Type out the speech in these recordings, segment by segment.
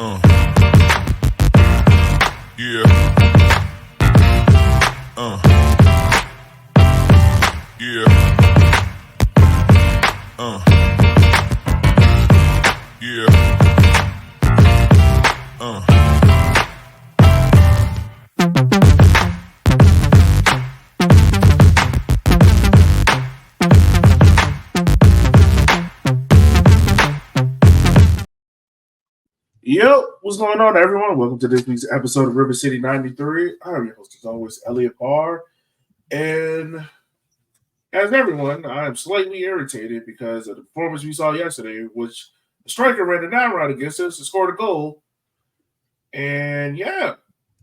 Yeah. Yeah. Yeah. Yo, what's going on, everyone? Welcome to this week's episode of River City 93. I'm your host, as always, Elliot Barr. And as everyone, I am slightly irritated because of the performance we saw yesterday, which the striker ran a 9-round against us and scored a goal. And yeah,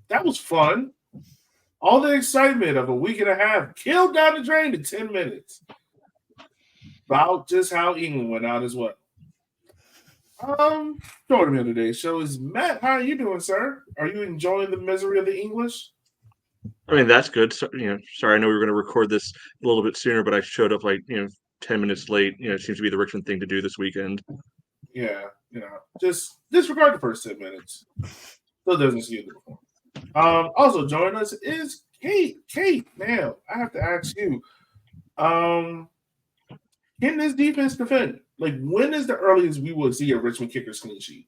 that was fun. All the excitement of a week and a half killed down the drain in 10 minutes. About just how England went out as well. Joining me on today's show is Matt. How are you doing, sir? Are you enjoying the misery of the English? I mean, that's good. So, sorry, I know we were going to record this a little bit sooner, but I showed up 10 minutes late. It seems to be the Richmond thing to do this weekend. Yeah, just disregard the first 10 minutes. Still doesn't see it before. Also joining us is Kate. Kate, man, I have to ask you, can this defense defend? Like, when is the earliest we will see a Richmond Kickers clean sheet?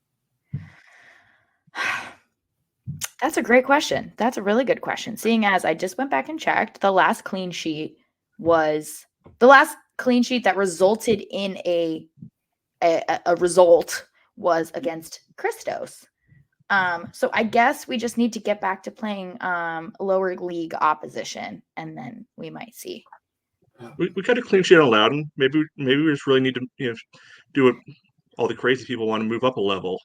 That's a great question. That's a really good question. Seeing as I just went back and checked, the last clean sheet that resulted in a result was against Christos. So I guess we just need to get back to playing lower league opposition, and then we might see. We got a clean sheet on Loudon. Maybe we just really need to do what all the crazy people want to move up a level.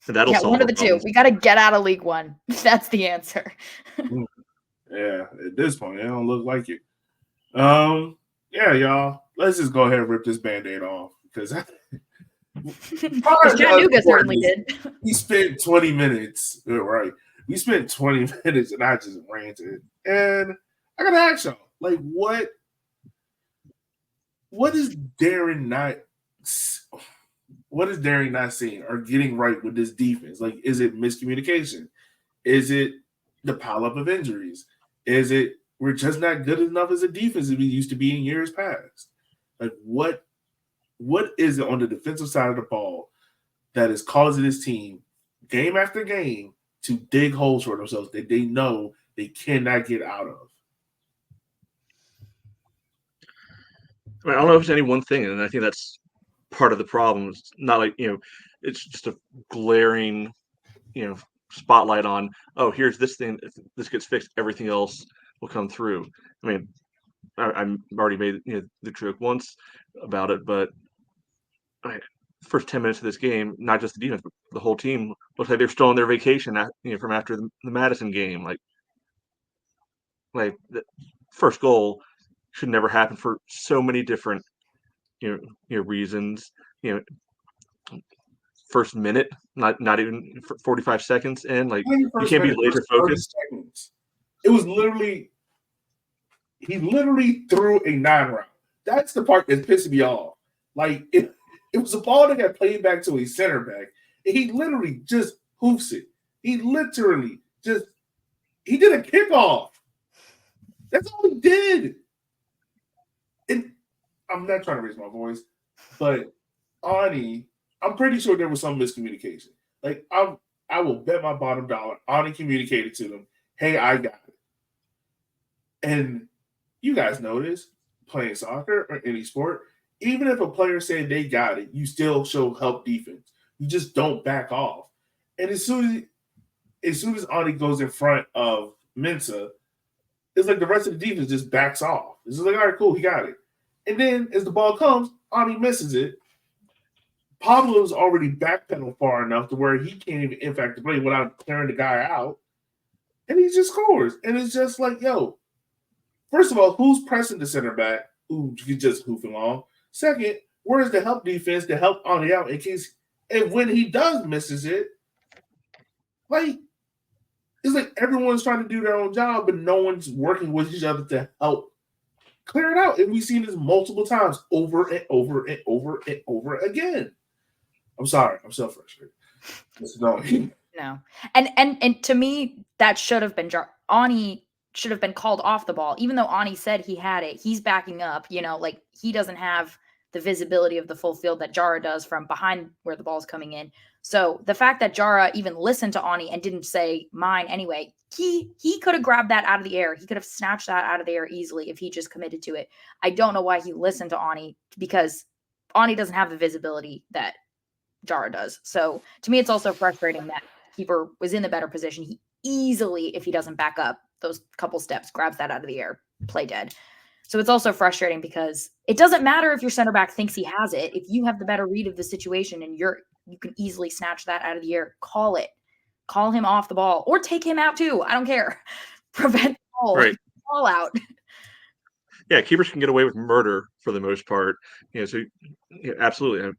And that'll solve one of the two. We got to get out of League One. That's the answer. Yeah, at this point, it don't look like it. Yeah, y'all. Let's just go ahead and rip this Band-Aid off because Chattanooga certainly did. We spent 20 minutes. Right. We spent 20 minutes and I just ranted. And I gotta ask y'all, like, what is Darren not seeing or getting right with this defense? Like, is it miscommunication? Is it the pileup of injuries? Is it we're just not good enough as a defense as we used to be in years past? Like, what is it on the defensive side of the ball that is causing this team game after game to dig holes for themselves that they know they cannot get out of? I don't know if it's any one thing, and I think that's part of the problem. It's not like, it's just a glaring, spotlight on, oh, here's this thing. If this gets fixed, everything else will come through. I mean, I already made the joke once about it, but first 10 minutes of this game, not just the defense, but the whole team looks like they're still on their vacation from after the Madison game. Like the first goal should never happen for so many different reasons. First minute, not even 45 seconds in, like you can't be laser focused. It was he literally threw a 9-round. That's the part that's pissing me off. Like, it was a ball that got played back to a center back, and he literally just hoofs it. He literally he did a kickoff. That's all he did. And I'm not trying to raise my voice, but Ani, I'm pretty sure there was some miscommunication. Like, I will bet my bottom dollar Ani communicated to them, hey, I got it. And you guys know this, playing soccer or any sport, even if a player said they got it, you still show help defense. You just don't back off. And as soon as Ani goes in front of Mensah, it's like the rest of the defense just backs off. It's just like, all right, cool, he got it. And then as the ball comes, Ani misses it. Pablo's already backpedaled far enough to where he can't even impact the play without clearing the guy out. And he just scores. And it's just like, yo, first of all, who's pressing the center back who you just hoof along? Second, where's the help defense to help Ani out in case, and when he does misses it, like, it's like everyone's trying to do their own job, but no one's working with each other to help clear it out. And we've seen this multiple times over and over and over and over again. I'm sorry. I'm so frustrated. No. No. And to me, that should have been Ani should have been called off the ball, even though Ani said he had it. He's backing up, like he doesn't have the visibility of the full field that Jara does from behind where the ball's coming in. So the fact that Jara even listened to Ani and didn't say mine anyway, he could have grabbed that out of the air. He could have snatched that out of the air easily if he just committed to it. I don't know why he listened to Ani, because Ani doesn't have the visibility that Jara does. So to me, it's also frustrating that keeper was in the better position. He easily, if he doesn't back up those couple steps, grabs that out of the air, play dead. So it's also frustrating because it doesn't matter if your center back thinks he has it. If you have the better read of the situation and you can easily snatch that out of the air, call him off the ball or take him out too. I don't care. Prevent ball out. Yeah, keepers can get away with murder for the most part. So absolutely.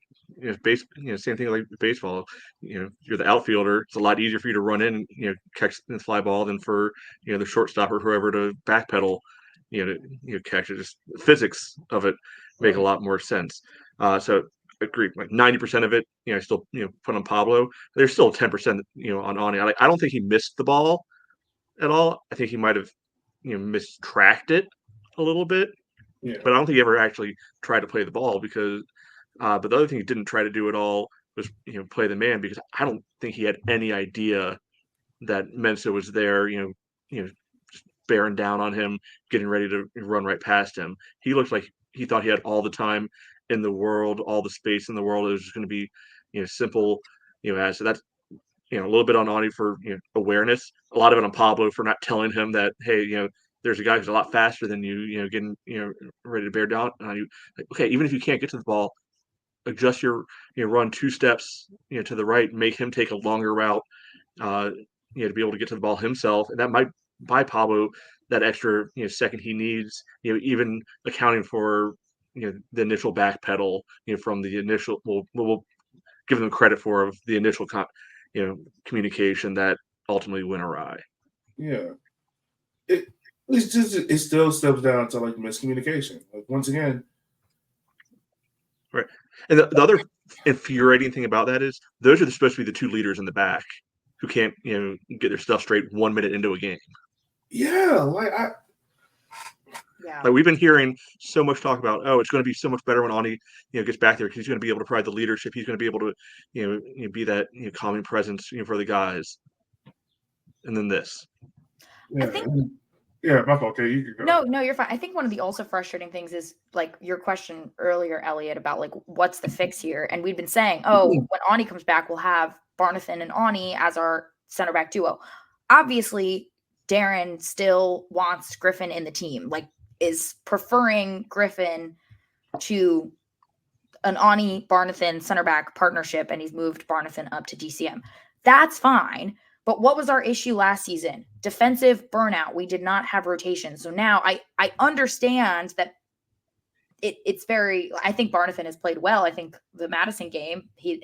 Same thing like baseball. You're the outfielder. It's a lot easier for you to run in, catch the fly ball than for the shortstop or whoever to backpedal, to catch it. Just the physics of it make a lot more sense. So agree. Like 90% of it, I still put on Pablo. There's still 10% on Ani. I don't think he missed the ball at all. I think he might have mistracked it a little bit, but I don't think he ever actually tried to play the ball because. But the other thing he didn't try to do at all was play the man, because I don't think he had any idea that Mensah was there. Just bearing down on him, getting ready to run right past him. He looked like he thought he had all the time in the world, all the space in the world. It was just going to be simple. So that's a little bit on Ani for awareness. A lot of it on Pablo for not telling him that, hey, there's a guy who's a lot faster than you, getting ready to bear down on you. Like, okay, even if you can't get to the ball, adjust your run 2 steps to the right, make him take a longer route to be able to get to the ball himself, and that might buy Pablo that extra second he needs, even accounting for the initial back pedal from the initial, we'll give them credit for of the initial communication that ultimately went awry. It still steps down to like miscommunication. Like, once again, right. And the other infuriating thing about that is those are supposed to be the 2 leaders in the back who can't, get their stuff straight 1 minute into a game. Like we've been hearing so much talk about, it's going to be so much better when Ani, gets back there because he's going to be able to provide the leadership. He's going to be able to, be that calming presence, for the guys. And then this. I think. Yeah, my fault. Okay, you can go. No, you're fine. I think one of the also frustrating things is like your question earlier, Elliot, about like what's the fix here, and we've been saying, when Ani comes back, we'll have Barnathan and Ani as our center back duo. Obviously, Darren still wants Griffin in the team, like is preferring Griffin to an Ani Barnathan center back partnership, and he's moved Barnathan up to DCM. That's fine. But what was our issue last season? Defensive burnout. We did not have rotation. So now I understand that it's very, I think Barnathan has played well. I think the Madison game, he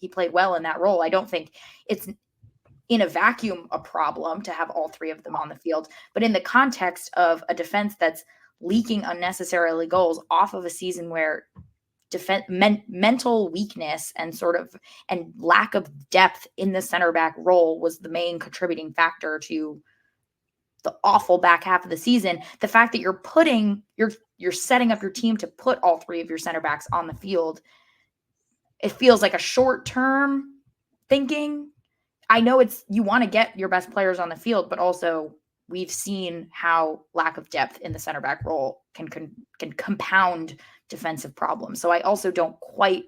played well in that role. I don't think it's in a vacuum a problem to have all 3 of them on the field. But in the context of a defense that's leaking unnecessarily goals off of a season where mental weakness and and lack of depth in the center back role was the main contributing factor to the awful back half of the season. The fact that you're setting up your team to put all 3 of your center backs on the field, it feels like a short-term thinking. I know you want to get your best players on the field, but also we've seen how lack of depth in the center back role can compound defensive problems. So I also don't quite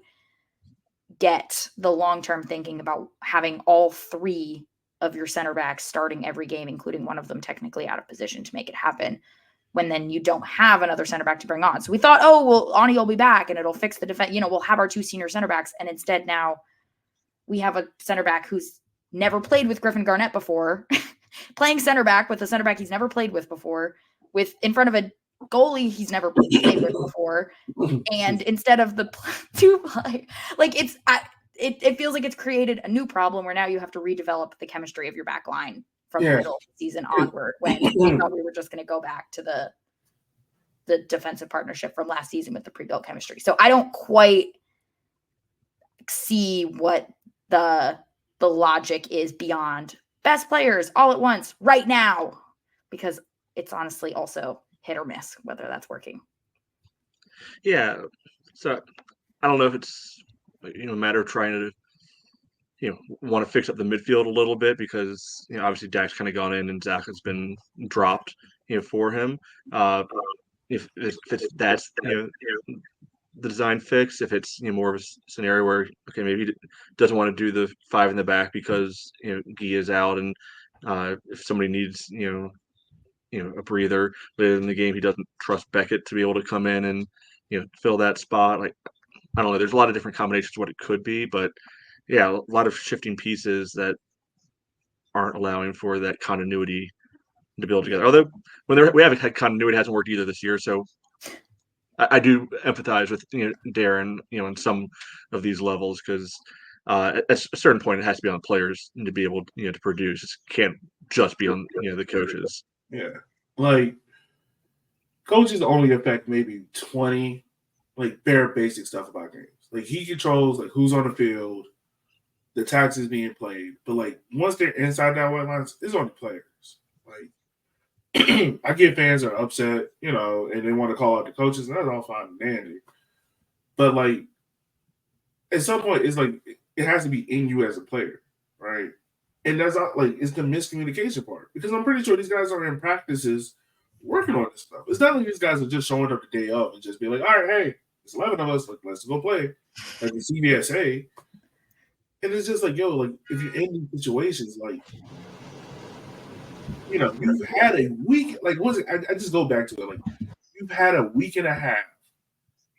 get the long-term thinking about having all 3 of your center backs starting every game, including one of them technically out of position to make it happen, when then you don't have another center back to bring on. So we thought, Ani will be back and it'll fix the defense. We'll have our 2 senior center backs. And instead now we have a center back who's never played with Griffin Garnett before, playing center back with a center back he's never played with before, in front of a goalie he's never played with before, and instead of the 2 play, like it feels like it's created a new problem where now you have to redevelop the chemistry of your back line from the middle of the season onward, when we thought we were just going to go back to the defensive partnership from last season with the pre-built chemistry. So I don't quite see what the the logic is beyond best players all at once right now, because it's honestly also hit or miss whether that's working. Yeah. So I don't know if it's a matter of trying to want to fix up the midfield a little bit because obviously Dak's kind of gone in and Zach has been dropped for him. If it's that's the design fix, if it's more of a scenario where okay maybe he doesn't want to do the 5 in the back because Guy is out, and if somebody needs a breather later in the game, he doesn't trust Beckett to be able to come in and fill that spot. Like I don't know, there's a lot of different combinations of what it could be, but yeah, a lot of shifting pieces that aren't allowing for that continuity to build together. Although when we haven't had continuity, it hasn't worked either this year, so I do empathize with Darren in some of these levels because at a certain point it has to be on players to be able to produce. It can't just be on the coaches. Yeah, like coaches only affect maybe 20 like bare basic stuff about games. Like he controls like who's on the field, the tactics being played, but like once they're inside that white lines, it's on the players. Like I get fans are upset, and they want to call out the coaches, and that's all fine and dandy. But like at some point, it's like it has to be in you as a player, right? And that's not like it's the miscommunication part because I'm pretty sure these guys are in practices working on this stuff. It's not like these guys are just showing up the day of and just be like, all right, hey, it's 11 of us, like let's go play, like the CBSA. And it's just like, yo, like if you're in these situations, like you've had a week, like was it? I just go back to it, like you've had a week and a half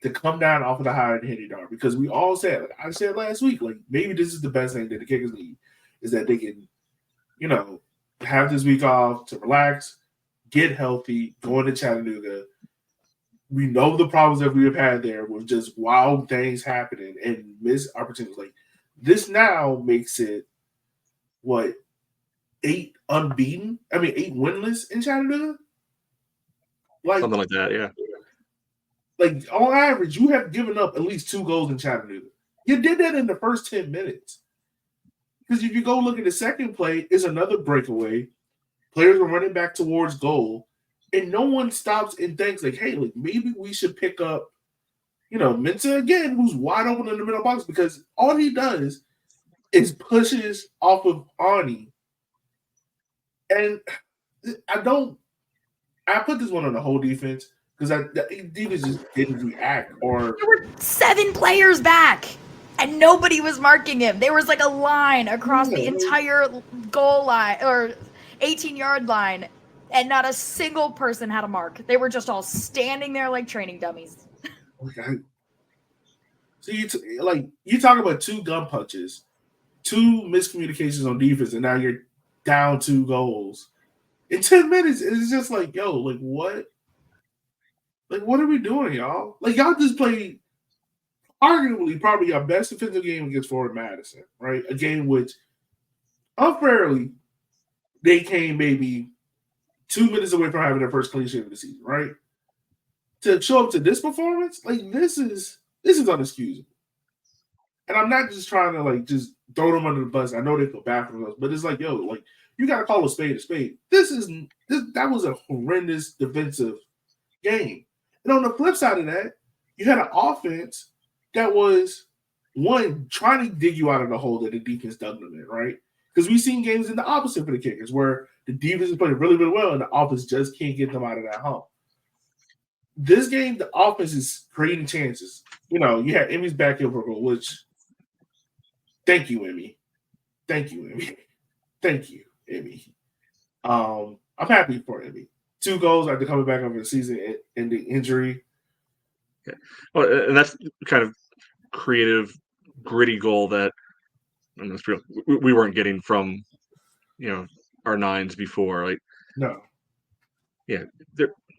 to come down off of the high and Henry Dar because we all said, like I said last week, like maybe this is the best thing that the Kickers need is that they can, have this week off to relax, get healthy, go into Chattanooga. We know the problems that we have had there with just wild things happening and missed opportunities. Like this now makes it what 8 unbeaten? I mean 8 winless in Chattanooga? Like something like that, yeah. Like on average, you have given up at least 2 goals in Chattanooga. You did that in the first 10 minutes. Because if you go look at the second play, it's another breakaway. Players are running back towards goal, and no one stops and thinks like, hey, like maybe we should pick up, Mensah again, who's wide open in the middle box because all he does is pushes off of Arnie. And I put this one on the whole defense because the defense just didn't react. Or there were 7 players back, and nobody was marking him. There was like a line across the entire goal line or 18-yard line, and not a single person had a mark. They were just all standing there like training dummies. Okay. So you talk about 2 gun punches, 2 miscommunications on defense, and now you're down 2 goals in 10 minutes. It's just like, yo, like what? Like what are we doing, y'all? Like y'all just played arguably probably our best defensive game against Florida Madison, right? A game which unfairly they came maybe 2 minutes away from having their first clean sheet of the season, right? To show up to this performance, like this is unexcusable. And I'm not just trying to like just throw them under the bus. I know they feel bad for themselves, but it's like, yo, like you got to call a spade a spade. That was a horrendous defensive game. And on the flip side of that, you had an offense that was one trying to dig you out of the hole that the defense dug them in, right? Because we've seen games in the opposite for the Kickers where the defense is playing really, really well and the offense just can't get them out of that hump. This game, the offense is creating chances. You had Emmy's back heel goal, which thank you, Emmy. Thank you, Emmy. Thank you, Emmy. I'm happy for Emmy. 2 goals after coming back over the season ending injury. Yeah. Well, and that's kind of creative, gritty goal that we weren't getting from our 9s before. Like no. Yeah.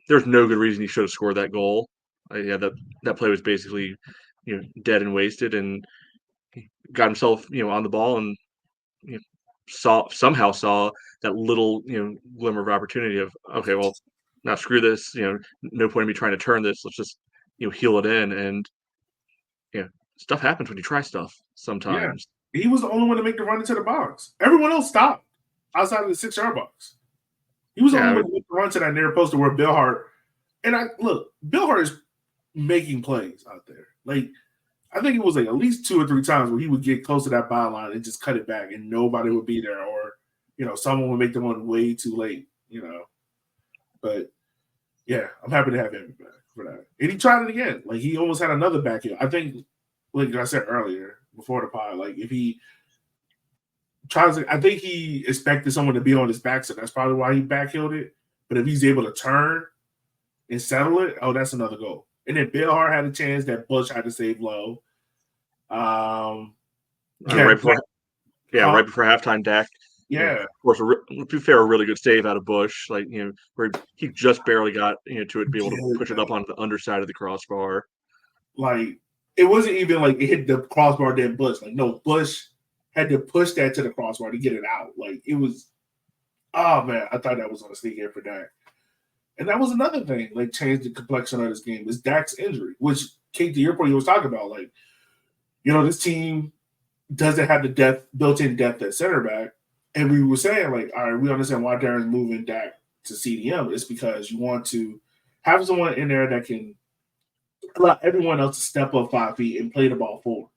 There's no good reason he should have scored that goal. That play was basically, dead and wasted, and he got himself, on the ball and somehow saw that little, glimmer of opportunity of okay, well, now screw this, no point in me trying to turn this. Let's just, heel it in, and stuff happens when you try stuff sometimes. He was the only one to make the run into the box. Everyone else stopped outside of the 6-yard box. He was the only one to make the run to that near post to where Bill Hart. And Bill Hart is making plays out there. Like, I think it was like at least 2 or 3 times where he would get close to that byline and just cut it back, and nobody would be there, or someone would make the one way too late. But yeah, I'm happy to have him back for that. And he tried it again. Like, he almost had another back heel. I think, like I said earlier before the pod, like if he tries, I think he expected someone to be on his back, so that's probably why he backheeled it. But if he's able to turn and settle it, that's another goal. And then Bill Hart had a chance that Bush had to save low. Right before halftime, Dak. Yeah, of course. To be fair, a really good save out of Bush. Like where he just barely got to it, be able to push it up on the underside of the crossbar. Like, it wasn't even like it hit the crossbar, then Bush. Like, no, Bush had to push that to the crossbar to get it out. Like, it was. Oh man, I thought that was going to sneak in for Dak. And that was another thing, like, changed the complexion of this game, is Dak's injury, which, Kate, to your point, you was talking about, like, this team doesn't have the built-in depth at center back. And we were saying, like, all right, we understand why Darren's moving Dak to CDM. It's because you want to have someone in there that can allow everyone else to step up 5 feet and play the ball forward,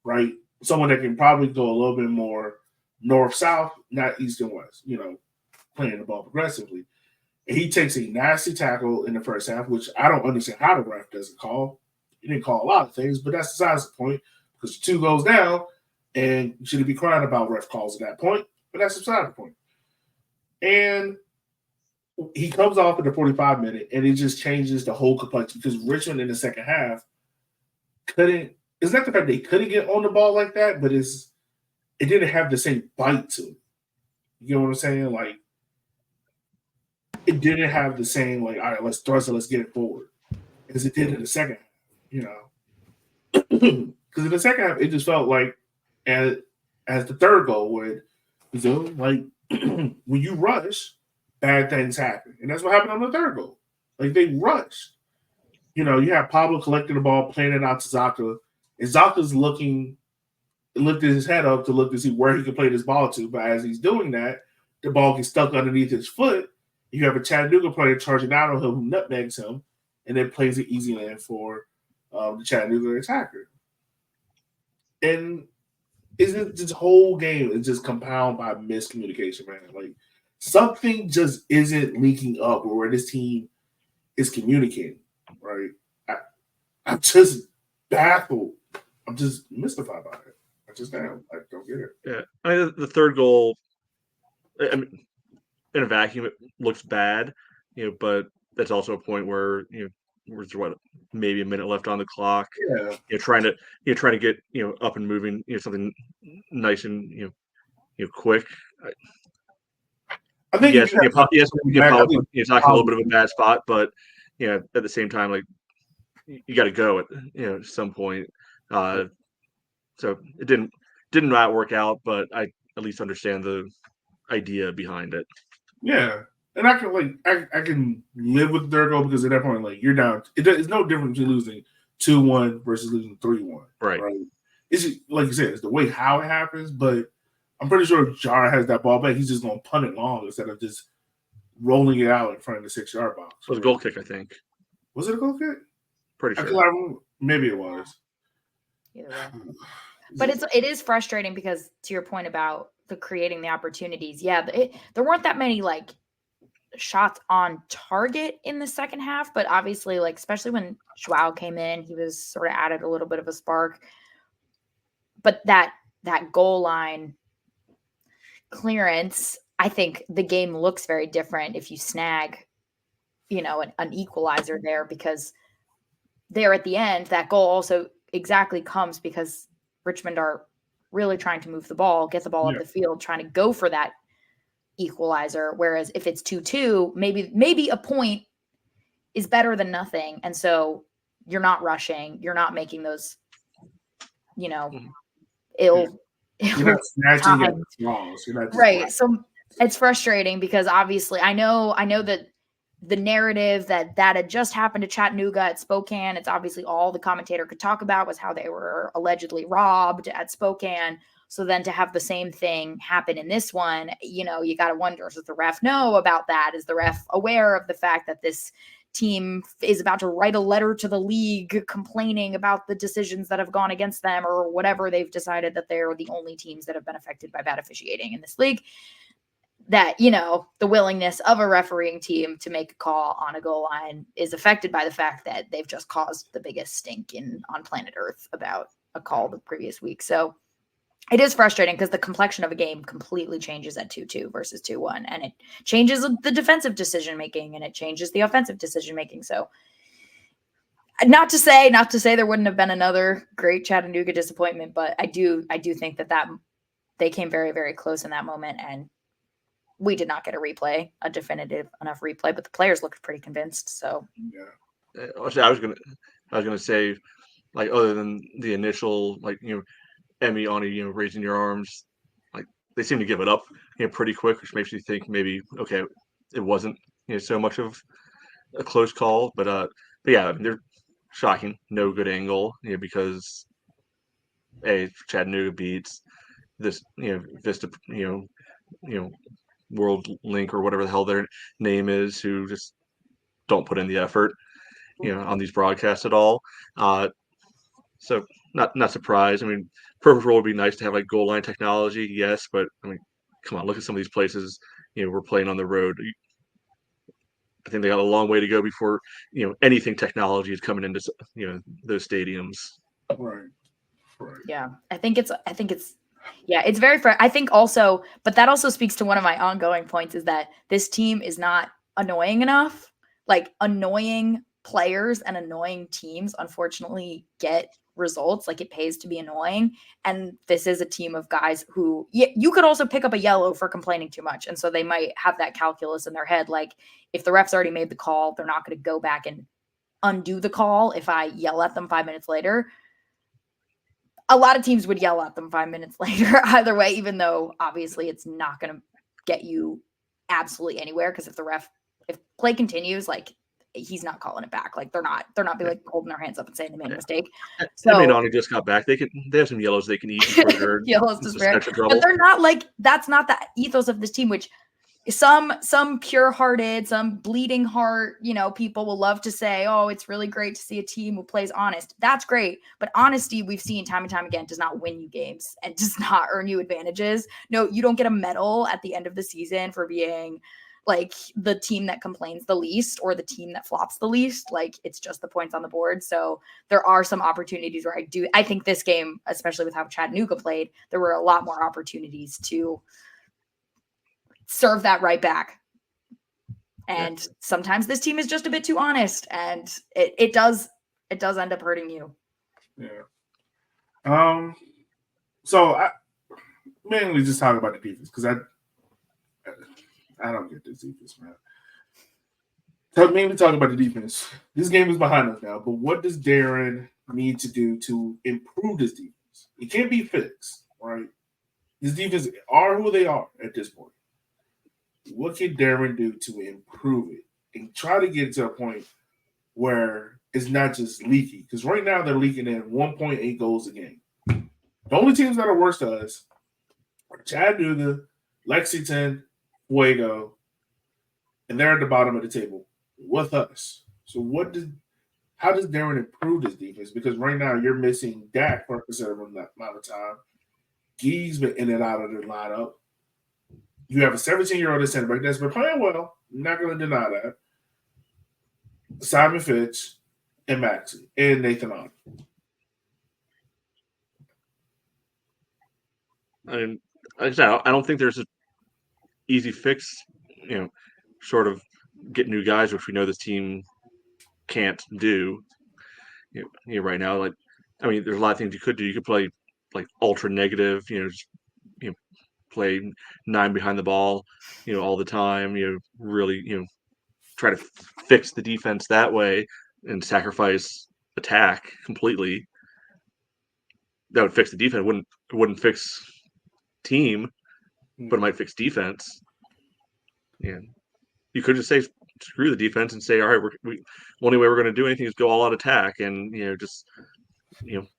right? Someone that can probably go a little bit more north-south, not east and west, playing the ball progressively. And he takes a nasty tackle in the first half, which I don't understand how the ref doesn't call. He didn't call a lot of things, but that's besides the point, because 2 goes down, and you shouldn't be crying about ref calls at that point, but that's beside the point. And he comes off at the 45-minute, and it just changes the whole complexion, because Richmond in the second half couldn't – it's not the fact they couldn't get on the ball like that, but it didn't have the same bite to it. You know what I'm saying? Like, it didn't have the same, like, all right, let's thrust it, let's get it forward, as it did in the second half, Because in the second half, it just felt like, as the third goal would, like, when you rush, bad things happen. And that's what happened on the third goal. Like, they rushed. You have Pablo collecting the ball, playing it out to Zaka, and Zaka's lifted his head up to look to see where he can play this ball to. But as he's doing that, the ball gets stuck underneath his foot. You have a Chattanooga player charging out on him who nutmegs him, and then plays an easy land for the Chattanooga attacker. And this whole game is just compounded by miscommunication, man. Like, something just isn't linking up where this team is communicating, right? I'm just baffled. I'm just mystified by it. I just am. I don't get it. Yeah, I mean, the third goal, I mean, in a vacuum, it looks bad, but that's also a point where there's maybe a minute left on the clock. Yeah, trying to get up and moving, something nice and quick. I think yes, you talking a little bit of a bad spot, but at the same time, like, you got to go at some point. So it didn't not work out, but I at least understand the idea behind it. Yeah, and I can I can live with the third goal, because at that point, like, you're down. It's no different between losing 2-1 versus losing 3-1. Right. It's just, like you said, it's the way how it happens. But I'm pretty sure if Jar has that ball back, he's just going to punt it long instead of just rolling it out in front of the 6-yard box. It was a goal kick, I think. Was it a goal kick? Pretty sure. Maybe it was. Either way. But it is frustrating because, to your point about the creating the opportunities, there weren't that many, like, shots on target in the second half, but obviously, like, especially when Joao came in, he was sort of added a little bit of a spark. But that goal line clearance, I think the game looks very different if you snag, an equalizer there, because there at the end, that goal also exactly comes because Richmond are really trying to move the ball, get the ball up the field, trying to go for that equalizer. Whereas if it's 2-2, maybe a point is better than nothing. And so you're not rushing, you're not making those, You're not snatching at flaws. Right. So it's frustrating because obviously I know that the narrative that had just happened to Chattanooga at Spokane, it's obviously all the commentator could talk about was how they were allegedly robbed at Spokane. So then to have the same thing happen in this one, you got to wonder, does the ref know about that? Is the ref aware of the fact that this team is about to write a letter to the league complaining about the decisions that have gone against them, or whatever they've decided that they're the only teams that have been affected by bad officiating in this league? That, the willingness of a refereeing team to make a call on a goal line is affected by the fact that they've just caused the biggest stink on planet Earth about a call the previous week. So it is frustrating because the complexion of a game completely changes at 2-2 versus 2-1, and it changes the defensive decision making and it changes the offensive decision making. So not to say there wouldn't have been another great Chattanooga disappointment, but I do think that they came very, very close in that moment, and we did not get a definitive enough replay, but the players looked pretty convinced. So yeah. I was gonna say, like, other than the initial, like, Emmy on raising your arms, like, they seem to give it up pretty quick, which makes you think maybe, okay, it wasn't so much of a close call, but yeah, I mean, they're shocking, no good angle, because Chattanooga beats this Vista World Link or whatever the hell their name is, who just don't put in the effort on these broadcasts at all. So not surprised. I mean, perfect world would be nice to have like goal line technology, yes, but I mean, come on, look at some of these places. We're playing on the road. I think they got a long way to go before anything technology is coming into those stadiums. Right. Yeah, I think it's it's very fair. I think also, but that also speaks to one of my ongoing points, is that this team is not annoying enough. Like, annoying players and annoying teams, unfortunately, get results. Like, it pays to be annoying. And this is a team of guys who you could also pick up a yellow for complaining too much. And so they might have that calculus in their head. Like, if the ref's already made the call, they're not going to go back and undo the call if I yell at them 5 minutes later. A lot of teams would yell at them 5 minutes later either way, even though obviously it's not going to get you absolutely anywhere. Because if play continues, like, he's not calling it back. Like, they're not be like holding their hands up and saying they made a mistake. So Only just got back. They have some yellows they can eat before they're yellows to spare. But they're not like, that's not the ethos of this team, which some pure-hearted, some bleeding heart, people will love to say, oh, it's really great to see a team who plays honest. That's great. But honesty, we've seen time and time again, does not win you games and does not earn you advantages. No, you don't get a medal at the end of the season for being like the team that complains the least or the team that flops the least. Like, it's just the points on the board. So there are some opportunities where I think this game, especially with how Chattanooga played, there were a lot more opportunities to serve that right back. And sometimes this team is just a bit too honest, and it does end up hurting you. Yeah. So I mainly just talk about the defense, because I don't get this defense, man. Mainly talk about the defense. This game is behind us now, but what does Darren need to do to improve this defense? It can't be fixed, right? This defense are who they are at this point. What can Darren do to improve it and try to get to a point where it's not just leaky? Because right now they're leaking in 1.8 goals a game. The only teams that are worse to us are Chattanooga, Lexington, Fuego, and they're at the bottom of the table with us. So how does Darren improve this defense? Because right now you're missing Dak for a considerable amount of time. Gee's been in and out of the lineup. You have a 17-year-old center back that's been playing well. I'm not going to deny that. Simon Fitch and Maxey and Nathan On. I mean, like I said, I don't think there's an easy fix, short of getting new guys, which we know this team can't do. Right now, like, I mean, there's a lot of things you could do. You could play like ultra negative, just, play 9 behind the ball, all the time. Really, try to fix the defense that way and sacrifice attack completely. That would fix the defense. It wouldn't fix team, but it might fix defense. Yeah, you could just say screw the defense and say, all right, only way we're going to do anything is go all out attack, and just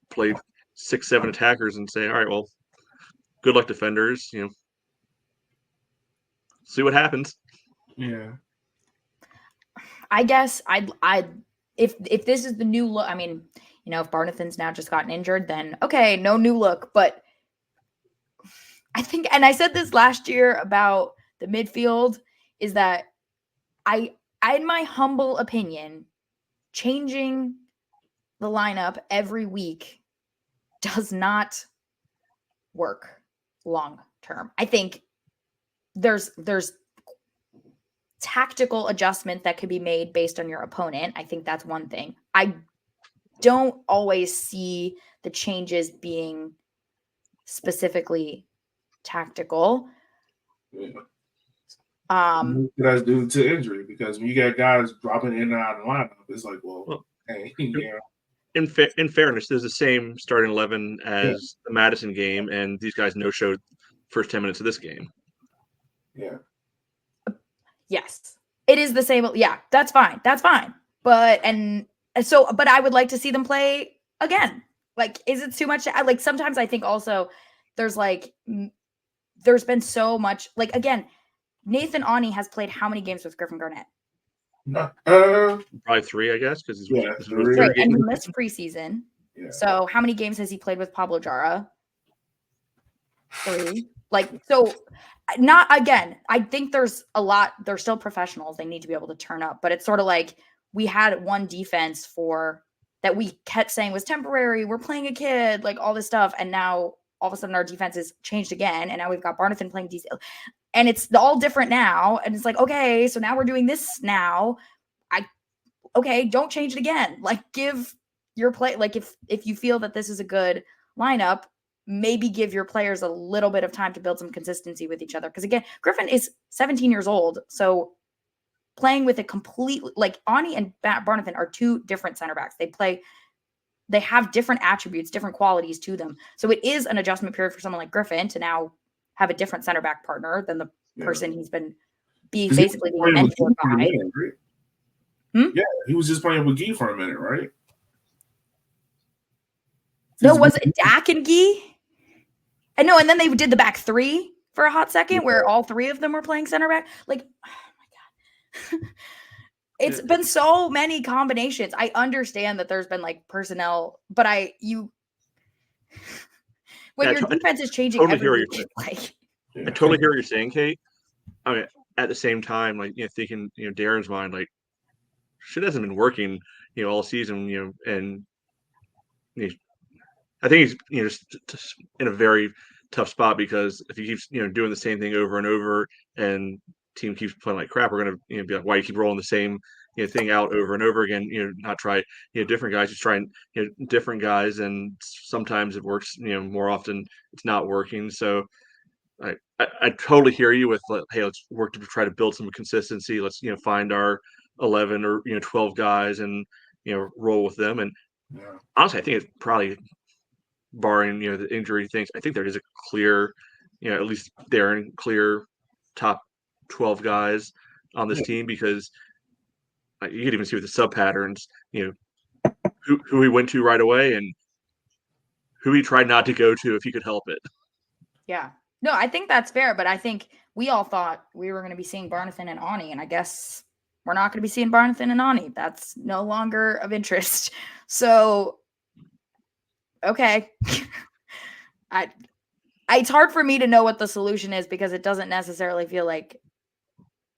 play 6-7 attackers and say, all right, well, good luck, defenders. See what happens. Yeah. I guess if this is the new look, I mean, if Barnathan's now just gotten injured, then okay, no new look. But I think, and I said this last year about the midfield, is that I in my humble opinion, changing the lineup every week does not work long term. I think there's tactical adjustment that could be made based on your opponent. I think that's one thing. I don't always see the changes being specifically tactical. That's due to injury, because when you got guys dropping in and out of the lineup, it's like, well, hey, In fairness, there's the same starting 11 as the Madison game, and these guys no-showed first 10 minutes of this game. Yeah. Yes, it is the same. Yeah, that's fine. That's fine. But I would like to see them play again. Like, is it too much? Like, sometimes I think also there's been so much. Like, again, Nathan Ani has played how many games with Griffin Garnett? Probably 3, I guess, because three. And he missed preseason. Yeah. So how many games has he played with Pablo Jara? 3. Like, so not again. I think there's a lot. They're still professionals. They need to be able to turn up. But it's sort of like we had one defense that we kept saying was temporary. We're playing a kid, like all this stuff, and now all of a sudden our defense has changed again, and now we've got Barnathan playing DC. And it's all different now. And it's like, okay, so now we're doing this now. Don't change it again. Like, give your play, like if you feel that this is a good lineup, maybe give your players a little bit of time to build some consistency with each other. Because again, Griffin is 17 years old. So playing with a completely, like, Ani and Barnathan are 2 different center backs. They have different attributes, different qualities to them. So it is an adjustment period for someone like Griffin to now have a different center back partner than the person he's been basically being mentored by. Yeah, he was just playing with Guy for a minute, right? No, was it Dak and Guy? And no, and then they did the back 3 for a hot second where all 3 of them were playing center back. Like, oh my God. It's been so many combinations. I understand that there's been like personnel, but your defense is changing every week, like, I totally hear what you're saying, Kate. I mean, at the same time, like, thinking, Darren's mind, like, shit hasn't been working, all season, and I think he's, just in a very tough spot, because if he keeps, doing the same thing over and over, and team keeps playing like crap, we're gonna, be like, why you keep rolling the same, thing out over and over again? Not try, different guys. Just trying, different guys, and sometimes it works. More often it's not working. So I totally hear you with, like, hey, let's work to try to build some consistency. Let's find our 11 or 12 guys and roll with them. And honestly, I think it's probably, barring the injury things, I think there is a clear, at least Darren, clear top 12 guys on this team, because you could even see with the sub patterns, who he went to right away and who he tried not to go to if he could help it. Yeah. No, I think that's fair, but I think we all thought we were going to be seeing Barnathan and Ani, and I guess we're not going to be seeing Barnathan and Ani. That's no longer of interest. So, okay. It's hard for me to know what the solution is, because it doesn't necessarily feel like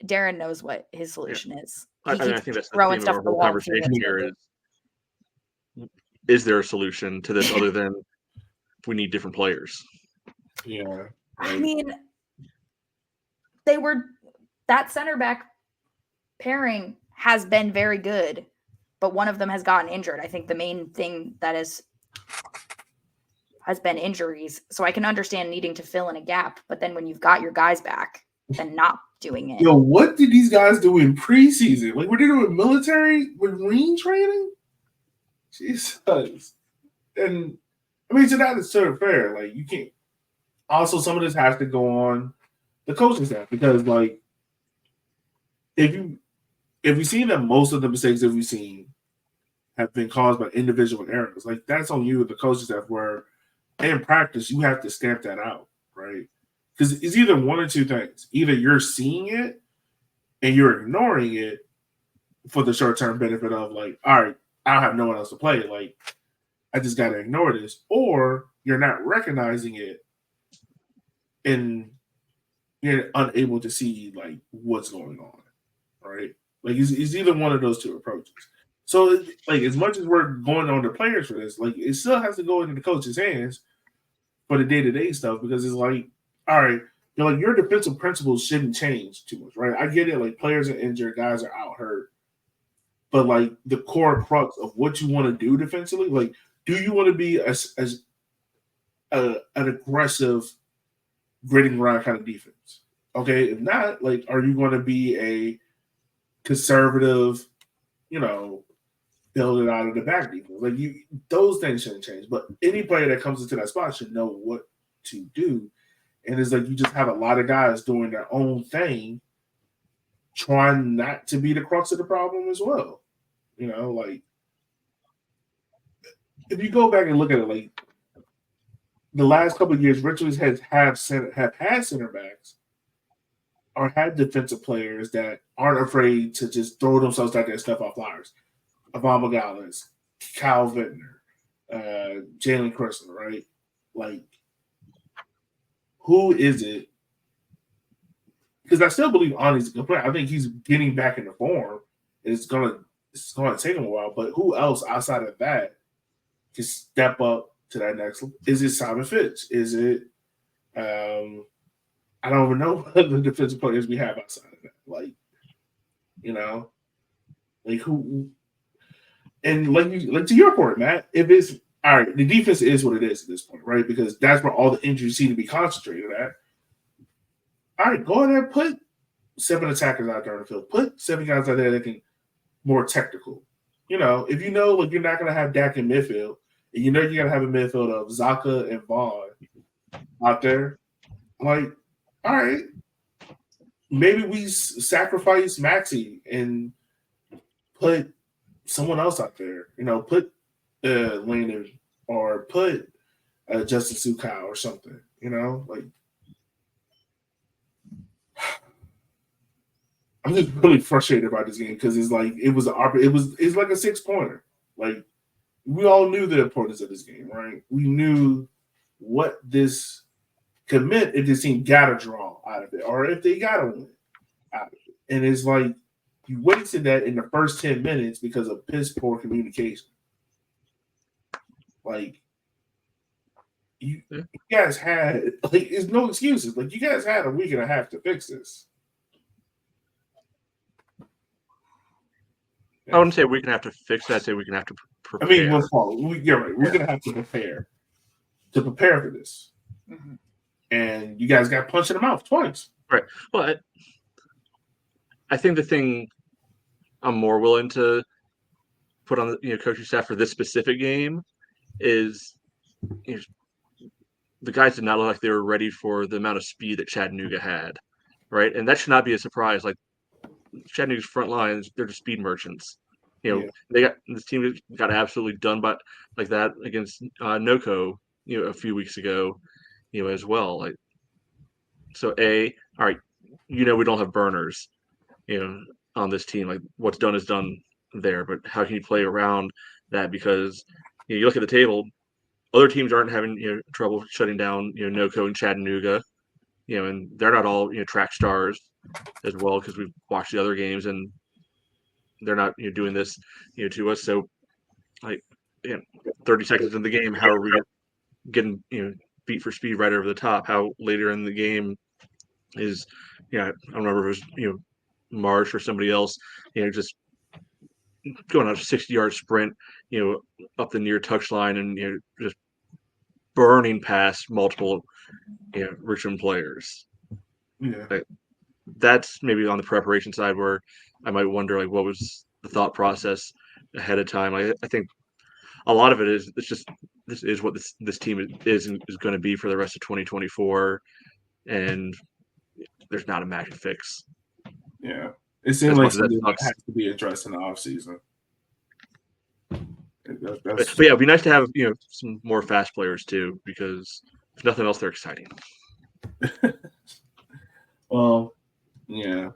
Darren knows what his solution is. I think that's the theme of our whole conversation here is there a solution to this other than we need different players? Yeah. I mean, that center back pairing has been very good, but one of them has gotten injured. I think the main thing that has been injuries. So I can understand needing to fill in a gap, but then when you've got your guys back, then not doing it. Yo, what did these guys do in preseason? Like, were they doing Marine training? Jesus. And I mean, so that is sort of fair. Like, you can't. Also, some of this has to go on the coaching staff, because, like, if we see that most of the mistakes that we've seen have been caused by individual errors, like, that's on you, the coaching staff, where in practice you have to stamp that out, right? Because it's either one or two things. Either you're seeing it and you're ignoring it for the short-term benefit of like, all right, I don't have no one else to play. Like, I just got to ignore this. Or you're not recognizing it and you're unable to see like what's going on, right? Like it's either one of those two approaches. So like as much as we're going on the players for this, like it still has to go into the coach's hands for the day-to-day stuff because it's like, all right, you're like your defensive principles shouldn't change too much, right? I get it, like players are injured, guys are out hurt, but like the core crux of what you want to do defensively, like do you want to be as an aggressive gritting around kind of defense? Okay, if not, like, are you going to be a conservative, build it out of the back defense? Like, those things shouldn't change. But any player that comes into that spot should know what to do. And it's like you just have a lot of guys doing their own thing, trying not to be the crux of the problem as well. Like if you go back and look at it, like the last couple of years, Richards have had center backs or had defensive players that aren't afraid to just throw themselves out there and step off flyers. Avon Magales, Kyle Vintner, Jalen Chrysler, right? Like, who is it? Because I still believe Ani's a good player. I think he's getting back into form. It's gonna take him a while, but who else outside of that can step up to that next? Is it Simon Fitch? Is it I don't even know the defensive players we have outside of that. Like, like who? And like to your point, Matt, if it's all right, the defense is what it is at this point, right? Because that's where all the injuries seem to be concentrated at. All right, go in there, put 7 attackers out there on the field. Put 7 guys out there that can more technical. If like you're not gonna have Dak in midfield, and you're gonna have a midfield of Zaka and Vaughn out there, like, all right, maybe we sacrifice Maxey and put someone else out there. Put Landon or put Justin Sukai or something. Like I'm just really frustrated about this game because it's like it's like a 6-pointer. Like we all knew the importance of this game, right? We knew what this could mean if this team got a draw out of it or if they got a win out of it. And it's like you wasted that in the first 10 minutes because of piss poor communication. Like you guys had it's no excuses. Like you guys had a week and a half to fix this. I wouldn't say we're gonna have to fix it. I'd say we're gonna have to prepare. I mean, you're right. We're gonna have to prepare for this. Mm-hmm. And you guys got punched in the mouth twice. Right. Well, I think the thing I'm more willing to put on the coaching staff for this specific game is the guys did not look like they were ready for the amount of speed that Chattanooga had, right? And that should not be a surprise. Like Chattanooga's front lines, they're just speed merchants. They got this team got absolutely done by like that against NoCo, a few weeks ago, as well. Like, so all right, we don't have burners, on this team. Like what's done is done there, but how can you play around that? Because you look at the table, other teams aren't having trouble shutting down NoCo and Chattanooga, and they're not all track stars as well because we've watched the other games and they're not doing this to us. So like 30 seconds in the game, how are we getting beat for speed right over the top? How later in the game is I don't remember if it was Marsh or somebody else just going on a 60-yard sprint up the near touchline and just burning past multiple Richmond players. Like, that's maybe on the preparation side where I might wonder like what was the thought process ahead of time. I think a lot of it is this is what this team is going to be for the rest of 2024, and there's not a magic fix. Yeah, it seems like something that has to be addressed in the offseason. But yeah, it'd be nice to have some more fast players too, because if nothing else, they're exciting. Well, yeah.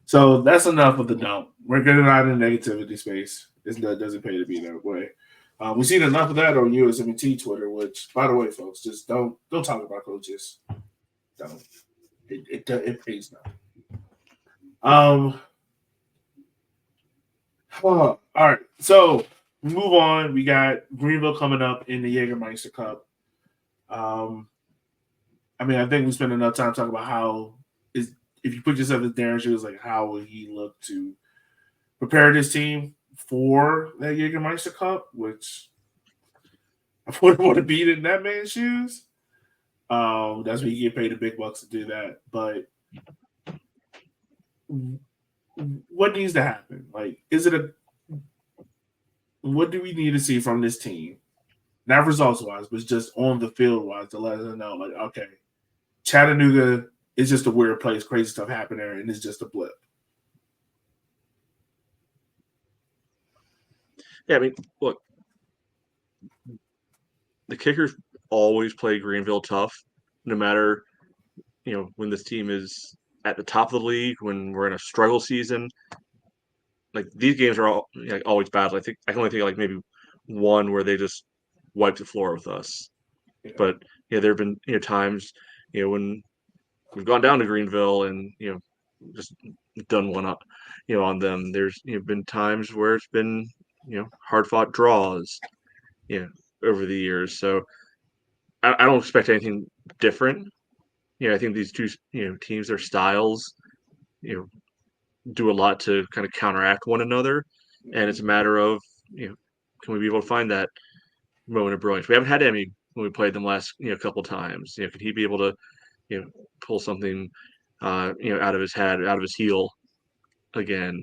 So that's enough of the dump. We're getting out of the negativity space. It doesn't pay to be that way. We've seen enough of that on USMT Twitter, which, by the way, folks, just don't talk about coaches. Don't. It pays nothing. All right. So we move on. We got Greenville coming up in the Jägermeister Cup. I mean, I think we spent enough time talking about how if you put yourself in Darren's shoes, like how will he look to prepare this team for that Jägermeister Cup, which I wouldn't want to be in that man's shoes. That's where you get paid the big bucks to do that. But what needs to happen? Like, what do we need to see from this team? Not results wise, but just on the field wise to let us know, like, okay, Chattanooga is just a weird place, crazy stuff happening there, and it's just a blip. Yeah, I mean, look, the Kickers always play Greenville tough, no matter, when this team is at the top of the league, when we're in a struggle season. Like, these games are all, always bad. I can only think of, like, maybe one where they just wiped the floor with us. Yeah. But, there have been, times, when we've gone down to Greenville and, just done one up, on them. There's, been times where it's been, hard-fought draws, over the years. So I don't expect anything different. I think these two, teams, their styles, do a lot to kind of counteract one another. And it's a matter of, can we be able to find that moment of brilliance? We haven't had Emmy when we played them last, couple times. Could he be able to, pull something, out of his head, out of his heel again?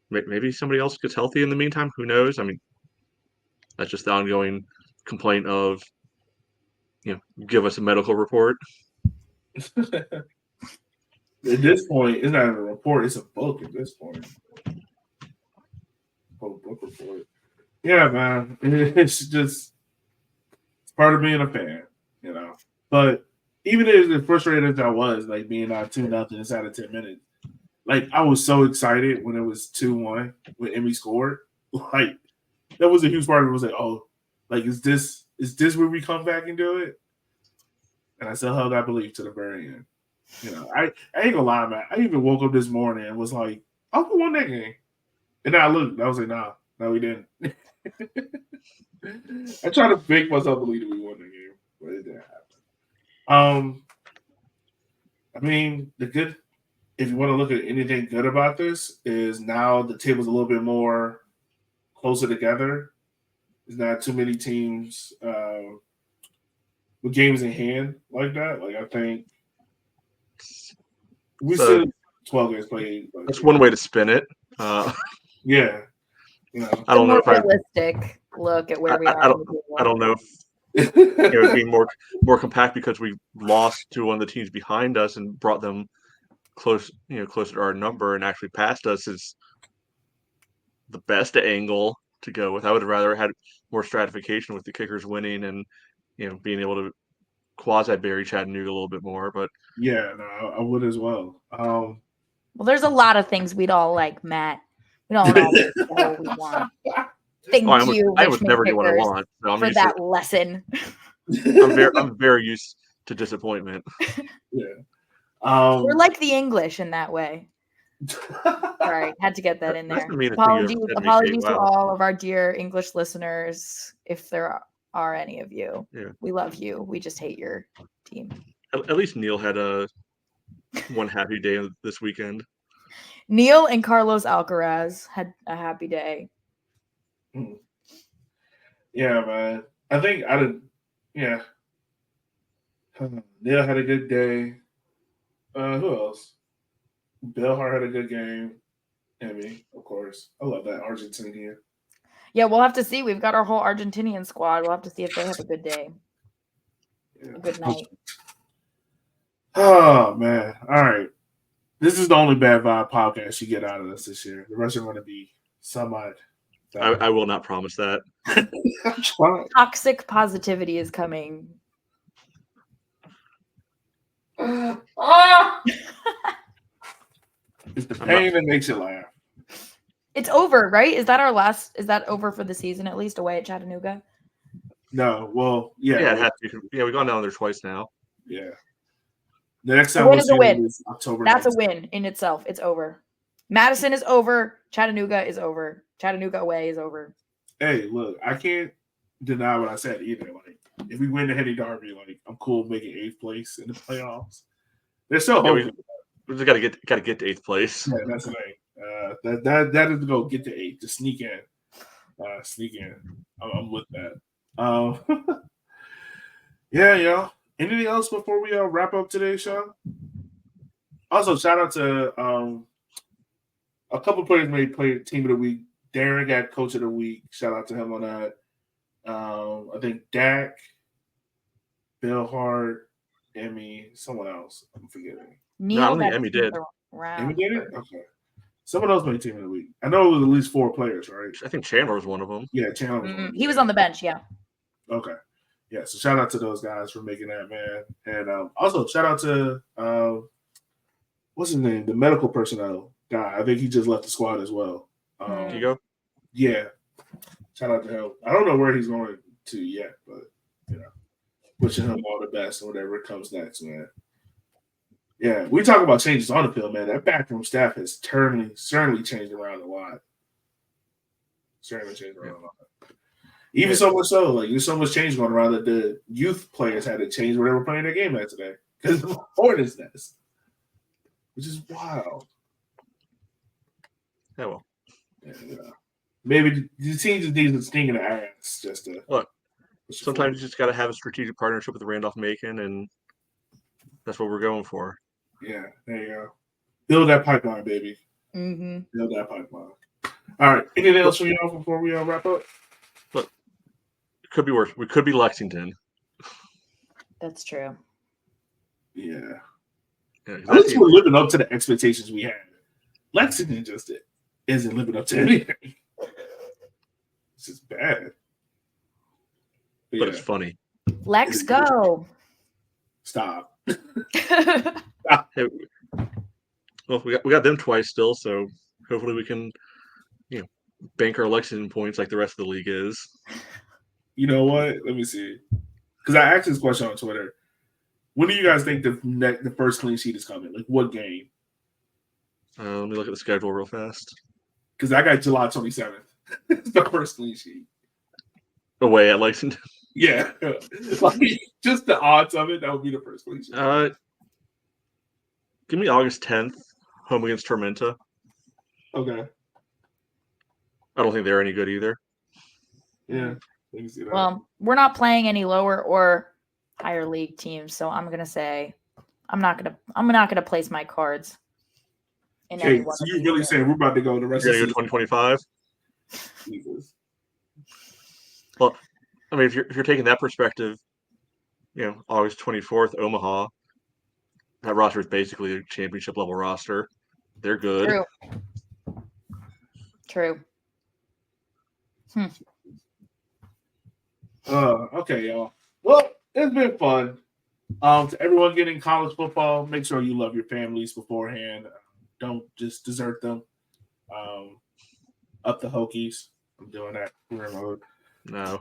Maybe somebody else gets healthy in the meantime. Who knows? I mean, that's just the ongoing complaint of, give us a medical report. At this point, it's not even a report; it's a book. At this point, book report. Yeah, man, it's just part of being a fan, But even as frustrated as I was, like being out 2-0 inside of 10 minutes, like I was so excited when it was 2-1 when Emmy scored. Like that was a huge part of it. Was like, oh, like is this where we come back and do it? And I still held that belief to the very end. I ain't gonna lie, man. I even woke up this morning and was like, "Oh, we won that game," and then I looked. I was like, "Nah, no, we didn't." I tried to make myself believe that we won the game, but it didn't happen. I mean, if you want to look at anything good about this, is now the table's a little bit more closer together. There's not too many teams with games in hand like that. Like I think we still 12 games played. Like, that's one way to spin it. Yeah. I don't know if realistic look at where we are. I don't know if being more compact because we lost to one of the teams behind us and brought them closer to our number and actually passed us is the best angle to go with. I would have rather had more stratification with the Kickers winning and being able to quasi bury Chattanooga a little bit more. But yeah, no, I would as well. Well, there's a lot of things we'd all like, Matt. We don't always know what we want. Thank you, I was never going to want for that lesson. I'm very used to disappointment. Yeah. We're like the English in that way. Sorry, had to get that in there. Apologies to all of our dear English listeners, if there are any of you. Yeah. We love you. We just hate your team. At least Neil had one happy day this weekend. Neil and Carlos Alcaraz had a happy day. Yeah, man. I think yeah. Neil had a good day. Who else? Bill Hart had a good game. Emmy, of course. I love that Argentinian. Yeah, we'll have to see. We've got our whole Argentinian squad. We'll have to see if they have a good day. Yeah. A good night. Oh, man. All right. This is the only bad vibe podcast you get out of us this year. The rest are going to be somewhat. I will not promise that. Toxic positivity is coming. It's the pain that makes you laugh. It's over, right? Is that over for the season, at least away at Chattanooga? No, well, yeah. Yeah, it had to be. Yeah, we've gone down there twice now. Yeah. The next A time win we'll is a see win. them is October. That's 19th. a win in itself. It's over. Madison is over. Chattanooga is over. Chattanooga away is over. Hey, look, I can't deny what I said either. Like, if we win the Henny Derby, like, I'm cool making 8th place in the playoffs. There's still hope. We just got to get to 8th place. Yeah, that's the thing. That is to go get to 8th, to sneak in. I'm with that. Yeah. Anything else before we wrap up today's show? Also, shout out to a couple players made team of the week. Darren got coach of the week. Shout out to him on that. I think Dak, Bill Hart, Emmy, someone else. I'm forgetting. No, I don't think Emmy did. Emmy did it? Okay. Someone else made team of the week. I know it was at least 4 players, right? I think Chandler was one of them. Yeah, Chandler was one of them. He was on the bench, yeah. Okay. Yeah, so shout out to those guys for making that, man. And also shout out to what's his name? The medical personnel guy. I think he just left the squad as well. Did you go? Yeah. Shout out to him. I don't know where he's going to yet, but wishing him all the best and whatever comes next, man. Yeah, we talk about changes on the field, man. That backroom staff has certainly changed around a lot. Even so much so, like there's so much change going around that the youth players had to change where they were playing their game at today because of the hornet's nest, which is wild. Yeah, well, maybe the team just needs a sting in the ass just to look. Sometimes you just got to have a strategic partnership with Randolph Macon, and that's what we're going for. Yeah, there you go. Build that pipeline, baby. Mm-hmm. Build that pipeline. All right. Anything else from y'all before we wrap up? Look, it could be worse. We could be Lexington. That's true. Yeah. At least we're living up to the expectations we had. Lexington just isn't living up to anything. It's just bad. But it's funny. Lex go. Stop. Hey, well, we got them twice still, so hopefully we can, bank our Lexington points like the rest of the league is. You know what? Let me see. Because I asked this question on Twitter. When do you guys think the first clean sheet is coming? Like what game? Let me look at the schedule real fast. Because I got July 27th. It's the first clean sheet. Away at Lexington. Yeah. Like, just the odds of it, that would be the first clean sheet. Give me August 10th, home against Tormenta. Okay. I don't think they're any good either. Yeah. Let me see that. Well, we're not playing any lower or higher league teams, so I'm gonna say I'm not gonna place my cards in any one. So you're really saying we're about to go the rest of the season? 2025? Jesus. Well, I mean, if you're taking that perspective, August 24th, Omaha, that roster is basically a championship level roster. They're good. True. Okay, y'all. Well, it's been fun. To everyone getting college football, make sure you love your families beforehand. Don't just desert them. Up the Hokies. I'm doing that. No.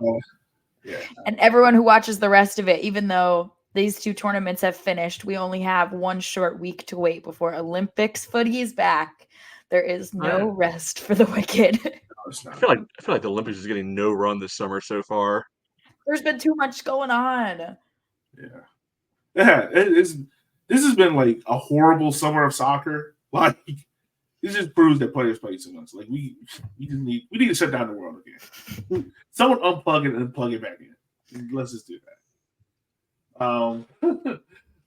Yeah. And everyone who watches the rest of it, even though these 2 tournaments have finished, we only have 1 short week to wait before Olympics footy is back. There is no rest for the wicked. I feel like the Olympics is getting no run this summer so far. There's been too much going on. Yeah. This has been like a horrible summer of soccer. Like this just proves that players play too much. Like we need to shut down the world again. Someone unplug it and plug it back in. Let's just do that. All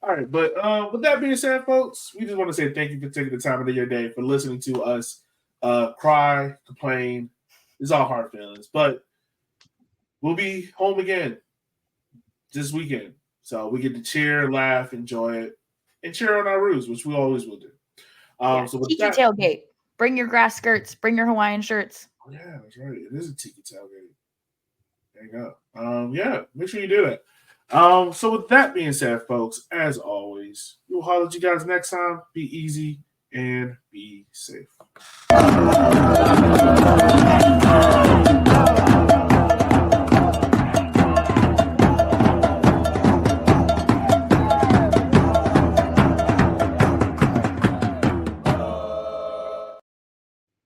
right, but with that being said, folks, we just want to say thank you for taking the time of your day for listening to us cry, complain. It's all hard feelings, but we'll be home again this weekend. So we get to cheer, laugh, enjoy it, and cheer on our ruse, which we always will do. So with Tiki that, tailgate. Bring your grass skirts. Bring your Hawaiian shirts. Oh, yeah, that's right. It is a tiki tailgate. There you go. Yeah, make sure you do that. So with that being said, folks, as always, we'll holler at you guys next time. Be easy and be safe.